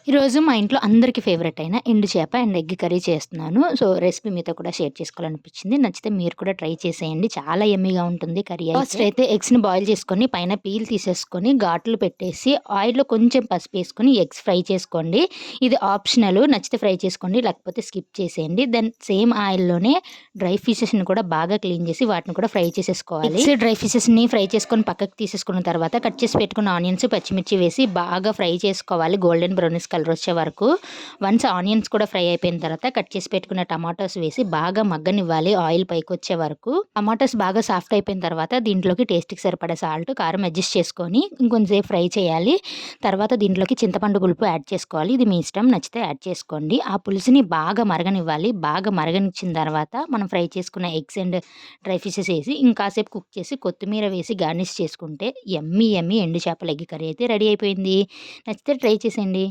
ఈరోజు మా ఇంట్లో అందరికి ఫేవరెట్ అయిన ఎండు చేప అండ్ ఎగ్ కర్రీ చేస్తున్నాను. సో, రెసిపీ మీతో కూడా షేర్ చేసుకోవాలనిపించింది. నచ్చితే మీరు కూడా ట్రై చేసేయండి. చాలా యమ్మీగా ఉంటుంది కర్రీ అయితే. ఫస్ట్ అయితే ఎగ్స్‌ని బాయిల్ చేసుకొని పైన పీల్ తీసేసుకొని ఘాట్లు పెట్టేసి ఆయిల్‌లో కొంచెం పసుపేసుకొని ఎగ్స్ ఫ్రై చేసుకోండి. ఇది ఆప్షనల్. నచ్చితే ఫ్రై చేసుకోండి. లేకపోతే స్కిప్ చేసేయండి. దెన్ సేమ్ ఆయిల్‌లోనే డ్రై ఫిషెస్‌ని కూడా బాగా క్లీన్ చేసి వాటిని కూడా ఫ్రై చేసేసుకోవాలి. ఎగ్స్, డ్రై ఫిషెస్‌ని ఫ్రై చేసుకొని పక్కకు తీసేసుకున్న తర్వాత కట్ చేసి పెట్టుకున్న ఆనియన్స్, పచ్చిమిర్చి వేసి బాగా ఫ్రై చేసుకోవాలి. గోల్డెన్ బ్రౌనిష్ కలర్ వచ్చే వరకు. వన్స్ ఆనియన్స్ కూడా ఫ్రై అయిపోయిన తర్వాత కట్ చేసి పెట్టుకున్న టమాటోస్ వేసి బాగా మగ్గనివ్వాలి ఆయిల్ పైకొచ్చే వరకు. టమాటోస్ బాగా సాఫ్ట్ అయిపోయిన తర్వాత దీంట్లోకి టేస్ట్‌కి సరిపడా సాల్ట్, కారం అడ్జస్ట్ చేసుకొని ఇంకొంచెంసేపు ఫ్రై చేయాలి. తర్వాత దీంట్లోకి చింతపండు పులుపు యాడ్ చేసుకోవాలి. ఇది మీ ఇష్టం. నచ్చితే యాడ్ చేసుకోండి. ఆ పులుసుని బాగా మరగనివ్వాలి. బాగా మరగనిచ్చిన తర్వాత మనం ఫ్రై చేసుకున్న ఎగ్స్ అండ్ డ్రై ఫిషెస్ వేసి ఇంకాసేపు కుక్ చేసి కొత్తిమీర వేసి గార్నిష్ చేసుకుంటే యమ్మీ యమ్మీ ఎండు చేపల ఎగ్ కర్రీ అయితే రెడీ అయిపోయింది. నచ్చితే ట్రై చేసేయండి.